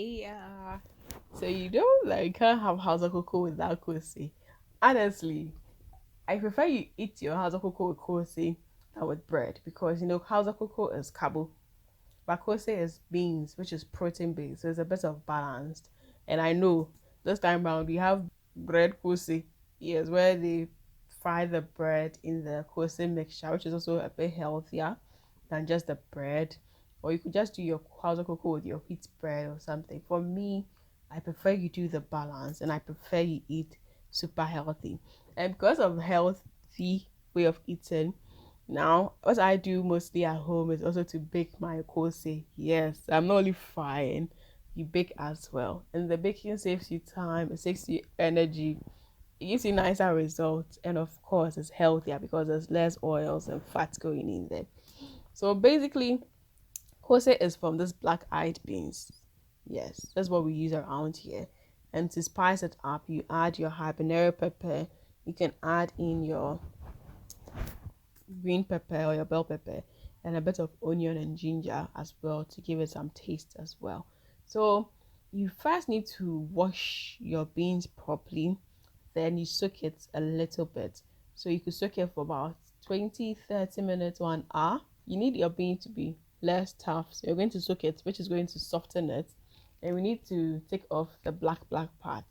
Yeah. So you don't like can't have house of cocoa without Koose. Honestly, I prefer you eat your house of cocoa with Koose than with bread because you know house of cocoa is carbo, but Koose is beans, which is protein based, so it's a bit of balanced. And I know this time round we have bread Koose, yes, where they fry the bread in the Koose mixture, which is also a bit healthier than just the bread. Or you could just do your house of cocoa with your wheat bread or something. For me, I prefer you do the balance and I prefer you eat super healthy. And because of healthy way of eating, now what I do mostly at home is also to bake my kose. Yes, I'm not only frying, you bake as well. And the baking saves you time, it saves you energy, it gives you nicer results, and of course it's healthier because there's less oils and fats going in there. So basically, kose is from this black-eyed beans. Yes, that's what we use around here. And to spice it up, you add your habanero pepper. You can add in your green pepper or your bell pepper and a bit of onion and ginger as well to give it some taste as well. So you first need to wash your beans properly, then you soak it a little bit. So you could soak it for about 20, 30 minutes or an hour. You need your bean to be less tough. So you're going to soak it, which is going to soften it. And we need to take off the black part.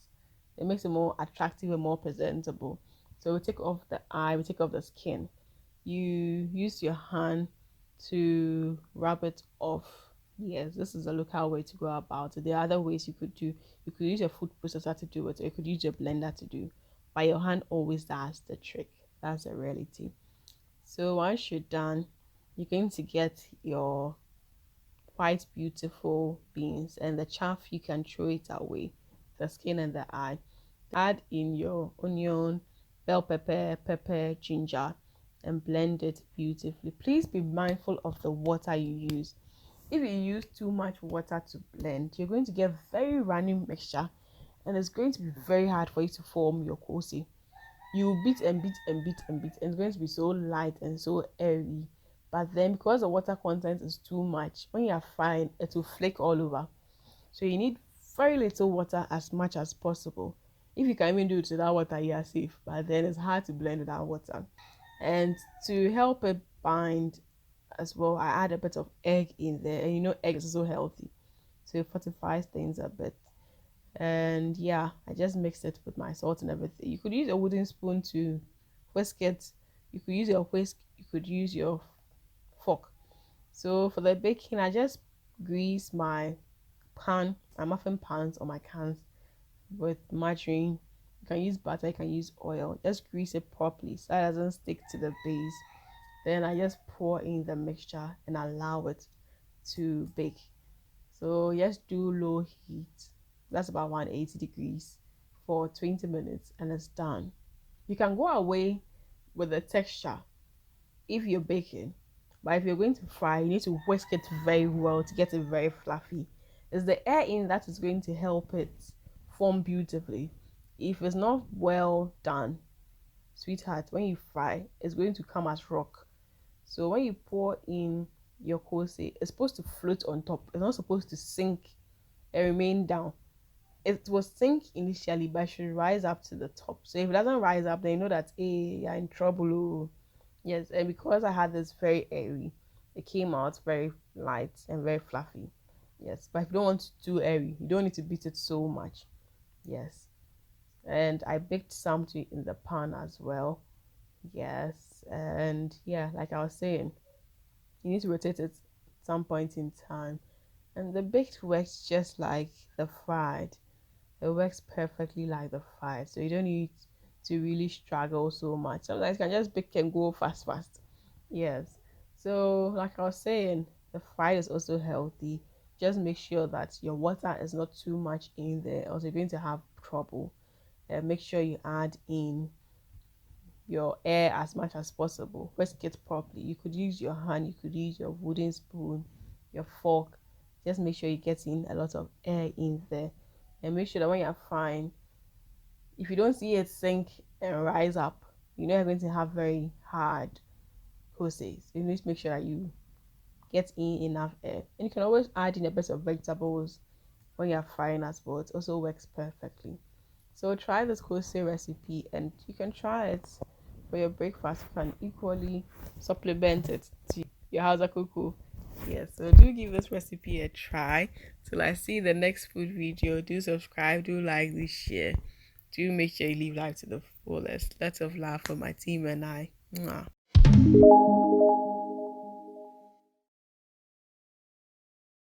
It makes it more attractive and more presentable. So we take off the eye, we take off the skin. You use your hand to rub it off. Yes, this is a local way to go about it. There are other ways you could do. You could use your food processor to do it, or you could use your blender to do. But your hand always does the trick. That's the reality. So once you're done, you're going to get your quite beautiful beans, and the chaff you can throw it away, the skin and the eye. Add in your onion, bell pepper, pepper, ginger, and blend it beautifully. Please be mindful of the water you use. If you use too much water to blend, you're going to get very runny mixture, and it's going to be very hard for you to form your kosi. You beat and beat and beat and beat, and it's going to be so light and so airy. But then, because the water content is too much, when you're frying, it will flake all over. So you need very little water as much as possible. If you can even do it without water, you are safe. But then it's hard to blend without water. And to help it bind as well, I add a bit of egg in there. And you know, egg is so healthy. So it fortifies things a bit. And yeah, I just mixed it with my salt and everything. You could use a wooden spoon to whisk it. You could use your whisk. You could use your fork. So for the baking, I just grease my muffin pans or my cans with margarine. You can use butter, you can use oil. Just grease it properly so it doesn't stick to the base. Then I just pour in the mixture and allow it to bake. So just do low heat. That's about 180 degrees for 20 minutes and it's done. You can go away with the texture if you're baking. But if you're going to fry, you need to whisk it very well to get it very fluffy. It's the air in that is going to help it form beautifully. If it's not well done, sweetheart, when you fry, it's going to come as rock. So when you pour in your kose, it's supposed to float on top. It's not supposed to sink and remain down. It will sink initially, but it should rise up to the top. So if it doesn't rise up, then you know that hey, you're in trouble. Oh. Yes, and because I had this very airy, it came out very light and very fluffy. Yes, but if you don't want it too airy, you don't need to beat it so much. Yes, and I baked some too in the pan as well. Yes, and yeah, like I was saying, you need to rotate it at some point in time. And the baked works just like the fried. It works perfectly like the fried, so you don't need to really struggle so much. Sometimes you can just bake and go fast, fast. Yes. So, like I was saying, the fried is also healthy. Just make sure that your water is not too much in there, or you're going to have trouble. Make sure you add in your air as much as possible. Whisk it properly. You could use your hand, you could use your wooden spoon, your fork. Just make sure you get in a lot of air in there. And make sure that when you're frying, if you don't see it sink and rise up, you know you're going to have very hard process. You need to make sure that you get in enough air. And you can always add in a bit of vegetables when you're frying as well. It also works perfectly. So try this Koose recipe, and you can try it for your breakfast. You can equally supplement it to your Hausa cocoa. Yes, so do give this recipe a try. Till I see the next food video, do subscribe, do like, do share. Do make sure you live life to the fullest. Lots of love for my team and I. Mwah.